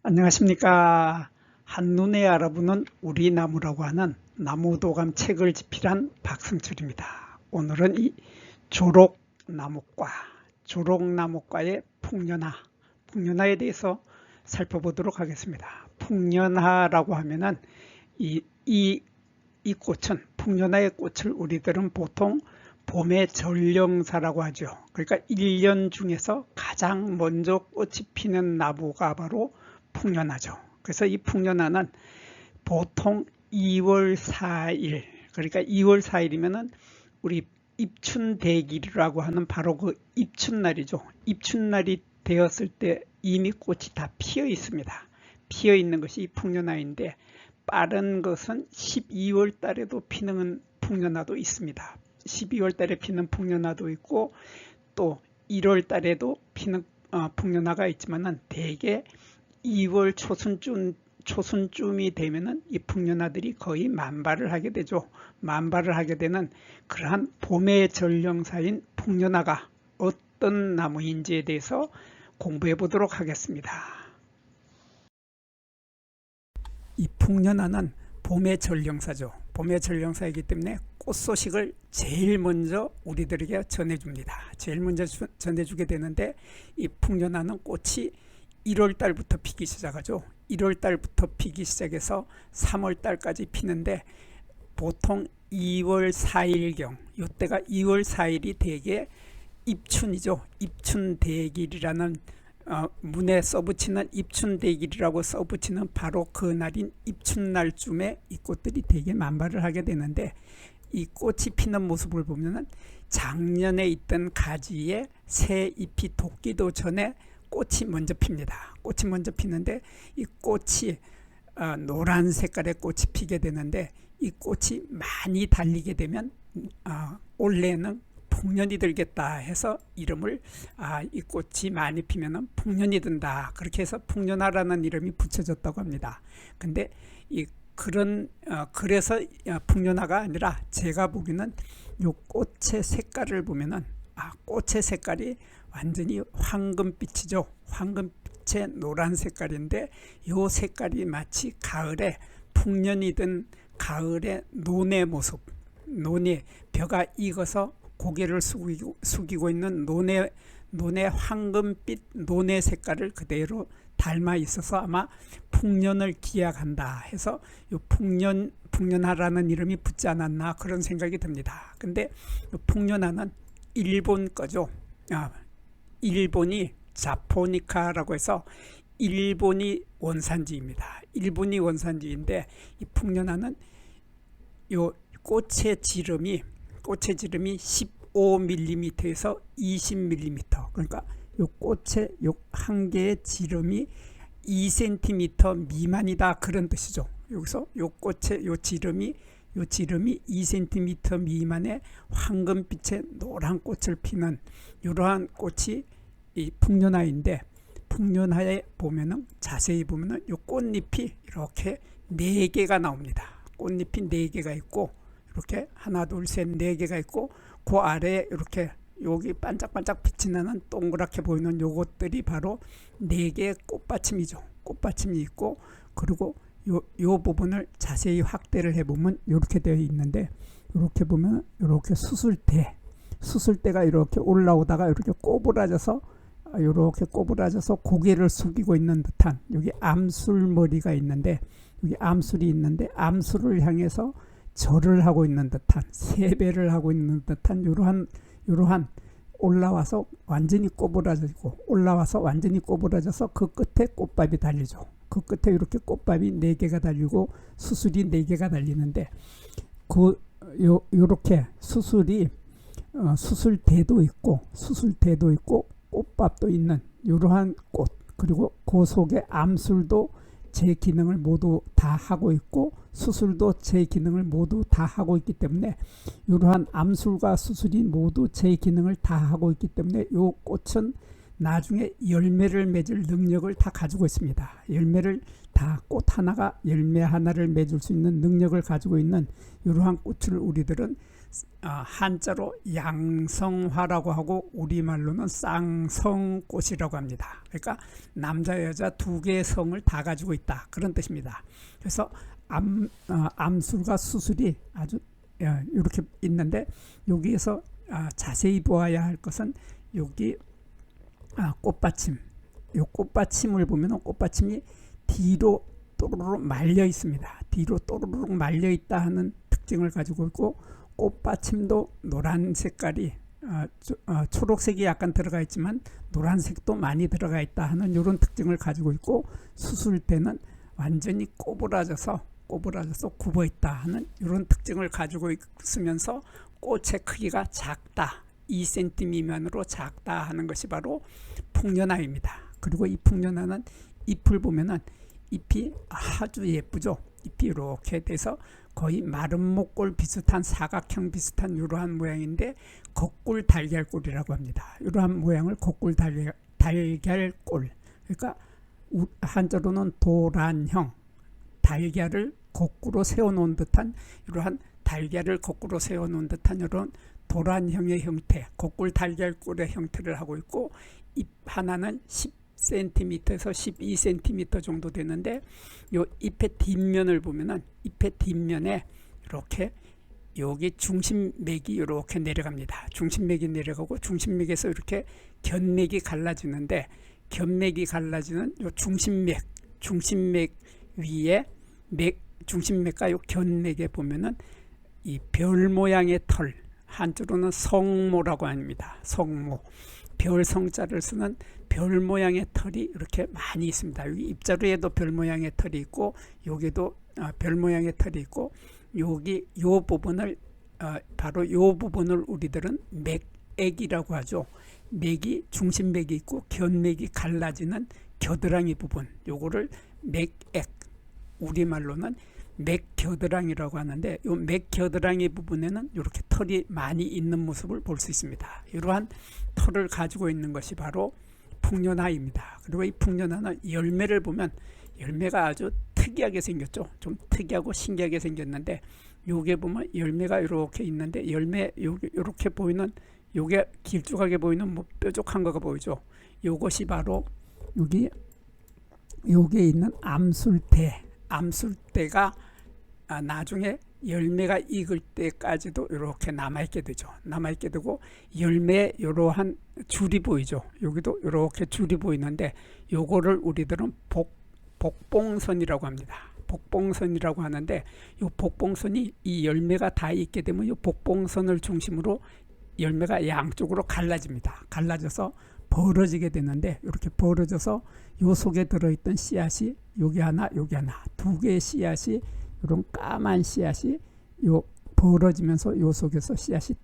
안녕하십니까. 한눈에 알아보는 우리 나무라고 하는 나무도감 책을 집필한 박승철입니다. 오늘은 이 조록나무과의 풍년화에 대해서 살펴보도록 하겠습니다. 풍년화라고 하면은 이 꽃은, 풍년화의 꽃을 우리들은 보통 봄의 전령사라고 하죠. 그러니까 1년 중에서 가장 먼저 꽃이 피는 나무가 바로 풍년화죠. 그래서 이 풍년화는 보통 2월 4일, 그러니까 2월 4일이면은 우리 입춘대길이라고 하는 바로 그 입춘날이죠. 입춘날이 되었을 때 이미 꽃이 다 피어 있습니다. 피어 있는 것이 이 풍년화인데, 빠른 것은 12월 달에도 피는 풍년화도 있습니다. 12월 달에 피는 풍년화도 있고 또 1월 달에도 피는 풍년화가 있지만은 대개 2월 초순쯤이 되면은 이 풍년화들이 거의 만발을 하게 되죠. 만발을 하게 되는 그러한 봄의 전령사인 풍년화가 어떤 나무인지에 대해서 공부해 보도록 하겠습니다. 이 풍년화는 봄의 전령사죠. 봄의 전령사이기 때문에 꽃 소식을 제일 먼저 우리들에게 전해줍니다. 제일 먼저 전해주게 되는데, 이 풍년화는 꽃이 1월 달부터 피기 시작하죠. 1월 달부터 피기 시작해서 3월 달까지 피는데, 보통 2월 4일경, 이때가 2월 4일이 대개 입춘이죠. 입춘대길이라는 문에 써붙이는 입춘대길이라고 써붙이는 바로 그 날인 입춘날쯤에 이 꽃들이 되게 만발을 하게 되는데, 이 꽃이 피는 모습을 보면은 작년에 있던 가지에 새 잎이 돋기도 전에 꽃이 먼저 핍니다. 꽃이 먼저 피는데, 이 꽃이 노란 색깔의 꽃이 피게 되는데, 이 꽃이 많이 달리게 되면 올해는 풍년이 들겠다 해서 이름을 이 꽃이 많이 피면은 풍년이 든다, 그렇게 해서 풍년화라는 이름이 붙여졌다고 합니다. 근데 그래서 풍년화가 아니라, 제가 보기에는 이 꽃의 색깔을 보면은 꽃의 색깔이 완전히 황금빛이죠. 황금빛의 노란 색깔인데, 이 색깔이 마치 가을에 풍년이 든 가을의 논의 모습, 논이 벼가 익어서 고개를 숙이고 있는 논의 황금빛 논의 색깔을 그대로 닮아 있어서 아마 풍년을 기약한다 해서 이 풍년화라는 이름이 붙지 않았나, 그런 생각이 듭니다. 근데 풍년화는 일본 거죠. 일본이 자포니카라고 해서 일본이 원산지입니다. 일본이 원산지인데, 이 풍년화는 요 꽃의 지름이 15mm에서 20mm, 그러니까 요 꽃의 요 한 개의 지름이 2cm 미만이다, 그런 뜻이죠. 여기서 요 꽃의 요 지름이 2cm 미만의 황금빛의 노란 꽃을 피는 이러한 꽃이 이 풍년화인데, 풍년화에 보면은 자세히 보면은 요 꽃잎이 이렇게 4개가 나옵니다. 꽃잎이 4개가 있고, 이렇게 하나 둘 셋 4개가 있고, 그 아래에 이렇게 여기 반짝반짝 빛이 나는 동그랗게 보이는 요것들이 바로 4개의 꽃받침이죠. 꽃받침이 있고, 그리고 요 부분을 자세히 확대를 해보면 이렇게 되어 있는데, 이렇게 보면 이렇게 수술대가 이렇게 올라오다가 이렇게 꼬부라져서 고개를 숙이고 있는 듯한, 여기 암술머리가 있는데, 여기 암술이 있는데, 암술을 향해서 절을 하고 있는 듯한, 세배를 하고 있는 듯한 이러한 올라와서 완전히 꼬부라져서 그 끝에 꽃밥이 달리죠. 그 끝에 이렇게 꽃밥이 4개가 달리고 수술이 4개가 달리는데, 요렇게 수술대도 있고 꽃밥도 있는 이러한 꽃, 그리고 그 속에 암술도 제 기능을 모두 다 하고 있고, 수술도 제 기능을 모두 다 하고 있기 때문에, 이러한 암술과 수술이 모두 제 기능을 다 하고 있기 때문에 이 꽃은 나중에 열매를 맺을 능력을 다 가지고 있습니다. 꽃 하나가 열매 하나를 맺을 수 있는 능력을 가지고 있는 이러한 꽃을 우리들은 한자로 양성화라고 하고 우리말로는 쌍성꽃이라고 합니다. 그러니까 남자 여자 두 개의 성을 다 가지고 있다, 그런 뜻입니다. 그래서 암술과 수술이 아주 이렇게 있는데, 여기에서 자세히 보아야 할 것은 여기 꽃받침, 이 꽃받침을 보면 꽃받침이 뒤로 또르르 말려 있습니다. 뒤로 또르르 말려 있다 하는 특징을 가지고 있고, 꽃받침도 노란 색깔이 초록색이 약간 들어가 있지만 노란색도 많이 들어가 있다 하는 이런 특징을 가지고 있고, 수술 때는 완전히 꼬부라져서 굽어 있다 하는 이런 특징을 가지고 있으면서 꽃의 크기가 작다, 2cm 미만으로 작다 하는 것이 바로 풍년화입니다. 그리고 이 풍년화는 잎을 보면은 잎이 아주 예쁘죠. 잎이 이렇게 돼서 거의 마른 목골 비슷한 사각형 비슷한 이러한 모양인데 겉골 달걀골이라고 합니다. 이러한 모양을 겉골 달걀골, 그러니까 한자로는 도란형, 달걀을 거꾸로 세워놓은 듯한 이러한 달걀을 거꾸로 세워놓은 듯한 이런 도란형의 형태, 겉골 달걀골의 형태를 하고 있고, 잎 하나는 10cm에서 12cm 정도 되는데, 이 잎의 뒷면을 보면은 잎의 뒷면에 이렇게 여기 중심맥이 이렇게 내려갑니다. 중심맥이 내려가고 중심맥에서 이렇게 견맥이 갈라지는데, 견맥이 갈라지는 이 중심맥 위에 중심맥과 이 견맥에 보면은 이 별 모양의 털, 한자로는 성모라고 합니다. 성모, 별 성자를 쓰는 별 모양의 털이 이렇게 많이 있습니다. 여기 입자루에도 별 모양의 털이 있고, 여기도 별 모양의 털이 있고, 여기 요 부분을 바로 요 부분을 우리들은 맥액이라고 하죠. 맥이 중심맥이 있고 견맥이 갈라지는 겨드랑이 부분, 요거를 맥액, 우리말로는 맥겨드랑이라고 하는데, 이 맥겨드랑이 부분에는 이렇게 털이 많이 있는 모습을 볼 수 있습니다. 이러한 털을 가지고 있는 것이 바로 풍년화입니다. 그리고 이 풍년화는 열매를 보면 열매가 아주 특이하게 생겼죠. 좀 특이하고 신기하게 생겼는데, 요게 보면 열매가 이렇게 있는데, 열매 이렇게 보이는, 요게 길쭉하게 보이는 뭐 뾰족한 거가 보이죠. 요것이 바로 여기에 있는 암술대가 나중에 열매가 익을 때까지도 이렇게 남아있게 되죠. 남아있게 되고, 열매에 이러한 줄이 보이죠. 여기도 이렇게 줄이 보이는데, 요거를 우리들은 복봉선이라고 합니다. 복봉선이라고 하는데, 이 복봉선이 이 열매가 다 익게 되면 이 복봉선을 중심으로 열매가 양쪽으로 갈라집니다. 갈라져서 벌어지게 되는데, 이렇게 벌어져서 요 속에 들어있던 씨앗이 여기 하나 두 개의 씨앗이, 이런 까만 씨앗이 요 벌어지면서 요 속에서 씨앗이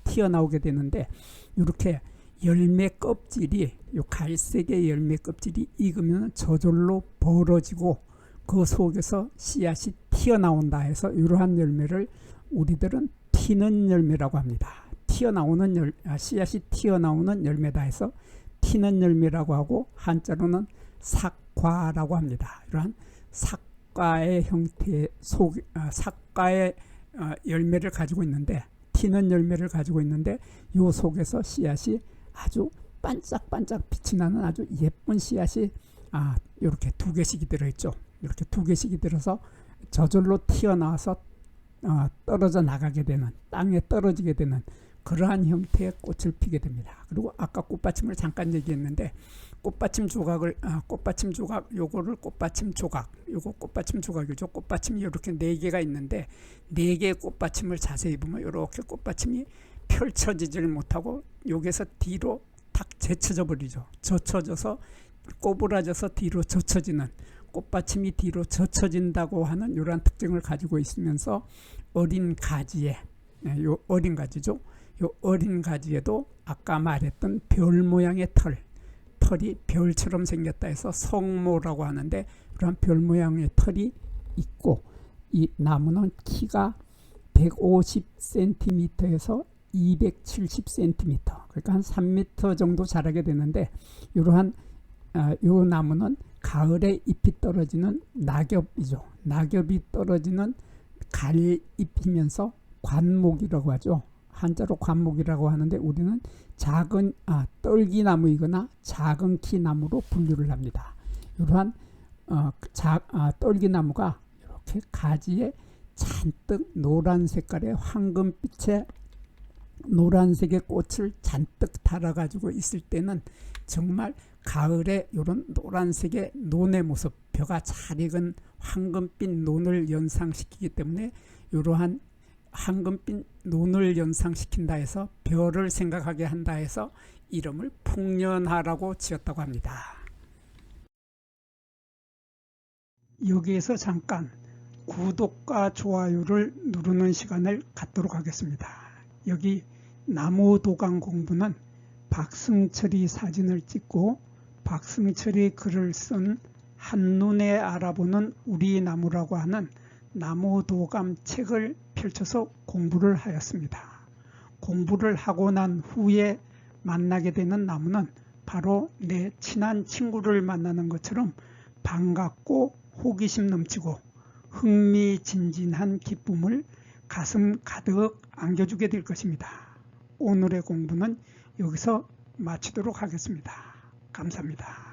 튀어나오게 되는데, 이렇게 열매 껍질이, 요 갈색의 열매 껍질이 익으면 저절로 벌어지고 그 속에서 씨앗이 튀어나온다 해서 이러한 열매를 우리들은 튀는 열매라고 합니다. 씨앗이 튀어나오는 열매다 해서 튀는 열매라고 하고, 한자로는 삭과라고 합니다. 이러한 삭과의 형태 삭과의 열매를 가지고 있는데, 튀는 열매를 가지고 있는데, 요 속에서 씨앗이 아주 반짝반짝 빛이 나는 아주 예쁜 씨앗이 이렇게 두 개씩이 들어있죠. 이렇게 두 개씩이 들어서 저절로 튀어나와서 떨어져 나가게 되는, 땅에 떨어지게 되는 그러한 형태의 꽃을 피게 됩니다. 그리고 아까 꽃받침을 잠깐 얘기했는데, 꽃받침 조각, 요거를 꽃받침 조각, 요거 꽃받침 조각이죠. 꽃받침이 이렇게 4개가 있는데, 4개의 꽃받침을 자세히 보면 이렇게 꽃받침이 펼쳐지질 못하고 여기서 뒤로 탁 제쳐져 버리죠. 젖혀져서 꼬부라져서 뒤로 젖혀지는, 꽃받침이 뒤로 젖혀진다고 하는 이러한 특징을 가지고 있으면서, 어린 가지에, 요 어린 가지죠. 요 어린 가지에도 아까 말했던 별 모양의 털이 별처럼 생겼다 해서 성모라고 하는데, 그런 별 모양의 털이 있고, 이 나무는 키가 150cm에서 270cm, 그러니까 한 3m 정도 자라게 되는데, 이러한 요 나무는 가을에 잎이 떨어지는 낙엽이죠. 낙엽이 떨어지는 갈잎이면서 관목이라고 하죠. 한자로 관목이라고 하는데 우리는 작은 떨기나무이거나 작은 키나무로 분류를 합니다. 이러한 떨기나무가 이렇게 가지에 잔뜩 노란 색깔의 황금빛의 노란색의 꽃을 잔뜩 달아가지고 있을 때는 정말 가을에 이런 노란색의 논의 모습, 벼가 잘 익은 황금빛 논을 연상시키기 때문에 이러한 황금빛 논을 연상시킨다 해서 벼를 생각하게 한다 해서 이름을 풍년화라고 지었다고 합니다. 여기에서 잠깐 구독과 좋아요를 누르는 시간을 갖도록 하겠습니다. 여기 나무도감 공부는 박승철이 사진을 찍고 박승철이 글을 쓴 한눈에 알아보는 우리 나무라고 하는 나무도감 책을 펼쳐서 공부를 하였습니다. 공부를 하고 난 후에 만나게 되는 나무는 바로 내 친한 친구를 만나는 것처럼 반갑고 호기심 넘치고 흥미진진한 기쁨을 가슴 가득 안겨주게 될 것입니다. 오늘의 공부는 여기서 마치도록 하겠습니다. 감사합니다.